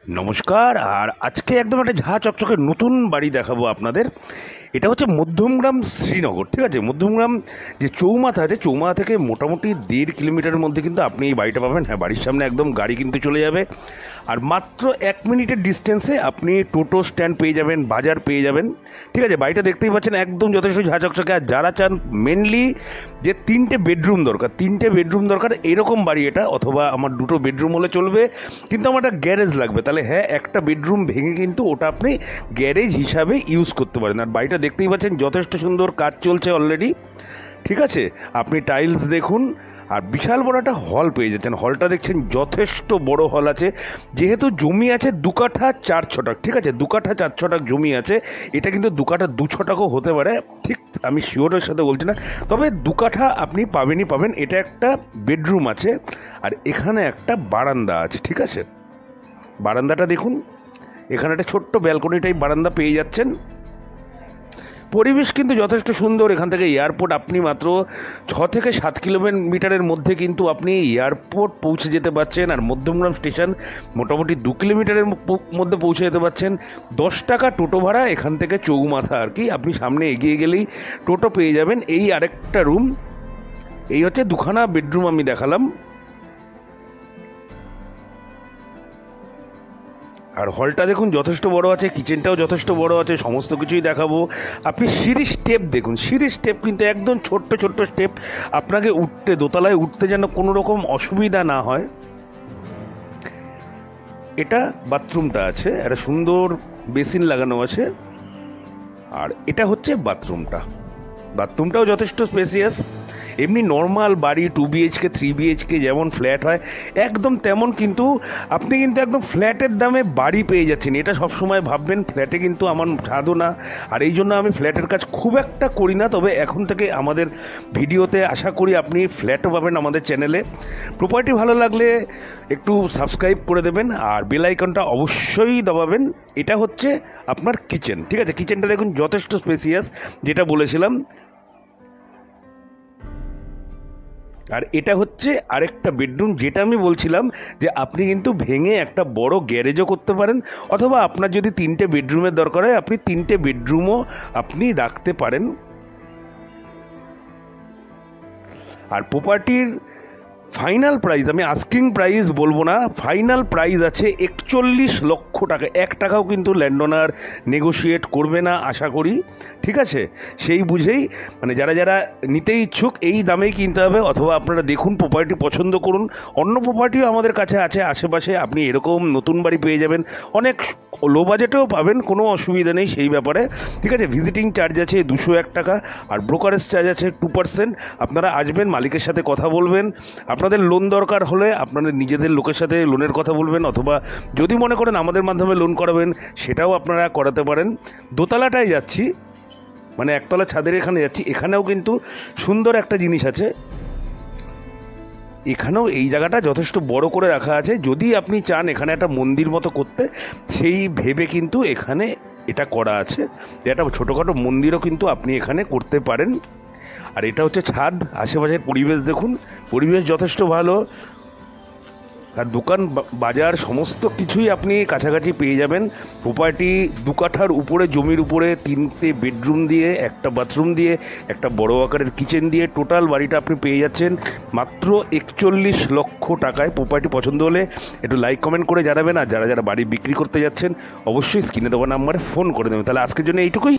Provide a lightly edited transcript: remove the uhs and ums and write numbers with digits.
নমস্কার। আর আজকে একদম একটা ঝাঁ চকচকে নতুন বাড়ি দেখাবো আপনাদের। এটা হচ্ছে মধ্যমগ্রাম শ্রীনগর, ঠিক আছে। মধ্যমগ্রাম যে চৌমাথা আছে, চৌমাথা থেকে মোটামুটি 1.5 কিলোমিটারের মধ্যে কিন্তু আপনি এই বাড়িটা পাবেন। হ্যাঁ, বাড়ির সামনে একদম গাড়ি কিন্তু চলে যাবে। আর মাত্র 1 মিনিটের ডিস্টেন্সে আপনি টোটো স্ট্যান্ড পেয়ে যাবেন, বাজার পেয়ে যাবেন, ঠিক আছে। বাড়িটা দেখতেই পাচ্ছেন একদম যথেষ্ট ঝাঁ চকচকে। আর যারা চান মেনলি যে 3টে বেডরুম দরকার এরকম বাড়ি এটা, অথবা আমার 2টো বেডরুম হলে চলবে কিন্তু আমার একটা গ্যারেজ লাগবে, তাহলে হ্যাঁ, একটা বেডরুম ভেঙে কিন্তু ওটা আপনি গ্যারেজ হিসাবে ইউজ করতে পারেন। আর বাড়িটা দেখতেই পাচ্ছেন যথেষ্ট সুন্দর, কাজ চলছে অলরেডি, ঠিক আছে। আপনি টাইলস দেখুন। আর বিশাল বড় একটা হল পেয়ে যাচ্ছেন। হলটা দেখছেন যথেষ্ট বড় হল আছে। যেহেতু জমি আছে 2 কাঠা 4 ছটাক, ঠিক আছে, 2 কাঠা 4 ছটাক জমি আছে। এটা কিন্তু 2 কাঠা 2 ছটাকও হতে পারে, ঠিক আমি শিওরের সাথে বলছি না, তবে 2 কাঠা আপনি পাবেন। এটা একটা বেডরুম আছে, আর এখানে একটা বারান্দা আছে, ঠিক আছে। বারান্দাটা দেখুন, এখানে একটা ছোট্ট ব্যালকনি টাইপ বারান্দা পেয়ে যাচ্ছেন। পরিবেশ কিন্তু যথেষ্ট সুন্দর। এখান থেকে এয়ারপোর্ট আপনি মাত্র 6 থেকে 7 কিলোমিটারের মধ্যে কিন্তু আপনি এয়ারপোর্ট পৌঁছে যেতে পারছেন। আর মধ্যমগ্রাম স্টেশন মোটামুটি 2 কিলোমিটারের মধ্যে পৌঁছে যেতে পারছেন। 10 টাকা টোটো ভাড়া এখান থেকে চৌমাথা আর কি। আপনি সামনে এগিয়ে গেলেই টোটো পেয়ে যাবেন। এই আরেকটা রুম, এই হচ্ছে 2খানা বেডরুম আমি দেখালাম। আর হলটা দেখুন যথেষ্ট বড় আছে, কিচেনটাও যথেষ্ট বড় আছে, সমস্ত কিছুই দেখাবো। আপনি সিঁড়ির স্টেপ দেখুন, সিঁড়ির স্টেপ কিন্তু একদম ছোট্ট স্টেপ। আপনাকে উঠতে, দোতলায় উঠতে যেন কোনো রকম অসুবিধা না হয়। এটা বাথরুমটা আছে, একটা সুন্দর বেসিন লাগানো আছে। আর এটা হচ্ছে বাথরুমটাও যথেষ্ট স্পেসিয়াস। এমনি নর্মাল বাড়ি 2 বিএইচকে 3 বিএইচকে যেমন ফ্ল্যাট হয় একদম তেমন, কিন্তু আপনি কিন্তু একদম ফ্ল্যাটের দামে বাড়ি পেয়ে যাচ্ছেন। এটা সবসময় ভাববেন, ফ্ল্যাটে কিন্তু আমার স্বাদও না। আর এই জন্য আমি ফ্ল্যাটের কাজ খুব একটা করি না। তবে এখন থেকে আমাদের ভিডিওতে আশা করি আপনি ফ্ল্যাটও পাবেন আমাদের চ্যানেলে। প্রপার্টি ভালো লাগলে একটু সাবস্ক্রাইব করে দেবেন, আর বেল আইকনটা অবশ্যই দবাবেন। এটা হচ্ছে আপনার কিচেন, ঠিক আছে। কিচেনটা দেখুন যথেষ্ট স্পেসিয়াস, যেটা বলেছিলাম। আর এটা হচ্ছে আরেকটা বেডরুম, যেটা আমি বলছিলাম যে আপনি কিন্তু ভেঙে একটা বড় গ্যারেজও করতে পারেন, অথবা আপনার যদি 3টে বেডরুমের দরকার হয় আপনি 3টে বেডরুমও আপনি রাখতে পারেন। আর প্রপার্টির ফাইনাল প্রাইস, আমি আস্কিং প্রাইস বলবো না, ফাইনাল প্রাইস আছে 41 লক্ষ টাকা। 1 টাকাও কিন্তু ল্যান্ড ওনার নেগোশিয়েট করবে না আশা করি, ঠিক আছে। সেই বুঝেই মানে যারা নিতে ইচ্ছুক এই দামেই কিনতে হবে। অথবা আপনারা দেখুন, প্রপার্টি পছন্দ করুন। অন্য প্রপার্টিও আমাদের কাছে আছে আশেপাশে, আপনি এরকম নতুন বাড়ি পেয়ে যাবেন, অনেক লো বাজেটেও পাবেন, কোনো অসুবিধা নেই সেই ব্যাপারে, ঠিক আছে। ভিজিটিং চার্জ আছে 201 টাকা, আর ব্রোকারেজ চার্জ আছে 2%। আপনারা আসবেন, মালিকের সাথে কথা বলবেন। আপনাদের লোন দরকার হলে আপনাদের নিজেদের লোকের সাথে লোনের কথা বলবেন, অথবা যদি মনে করেন আমাদের মাধ্যমে লোন করাবেন সেটাও আপনারা করাতে পারেন। দোতলাটায় যাচ্ছি, মানে একতলা ছাদের এখানে যাচ্ছি। এখানেও কিন্তু সুন্দর একটা জিনিস আছে, এখানেও এই জায়গাটা যথেষ্ট বড় করে রাখা আছে। যদি আপনি চান এখানে একটা মন্দির মতো করতে, সেই ভেবে কিন্তু এখানে এটা করা আছে। একটা ছোটোখাটো মন্দিরও কিন্তু আপনি এখানে করতে পারেন। আর এটা হচ্ছে ছাদ। আশেপাশের পরিবেশ দেখুন, পরিবেশ যথেষ্ট ভালো। আর দোকান বাজার সমস্ত কিছুই আপনি কাছাকাছি পেয়ে যাবেন। প্রপার্টি 2 কাঠার উপরে জমির উপরে 3টে বেডরুম দিয়ে, একটা বাথরুম দিয়ে, একটা বড় আকারের কিচেন দিয়ে টোটাল বাড়িটা আপনি পেয়ে যাচ্ছেন মাত্র 41 লক্ষ টাকায়। প্রপার্টি পছন্দ হলে একটু লাইক কমেন্ট করে জানাবেন। আর যারা বাড়ি বিক্রি করতে যাচ্ছেন অবশ্যই স্ক্রিনে দেওয়া নাম্বারে ফোন করে দেবেন। তাহলে আজকের জন্য এইটুকুই।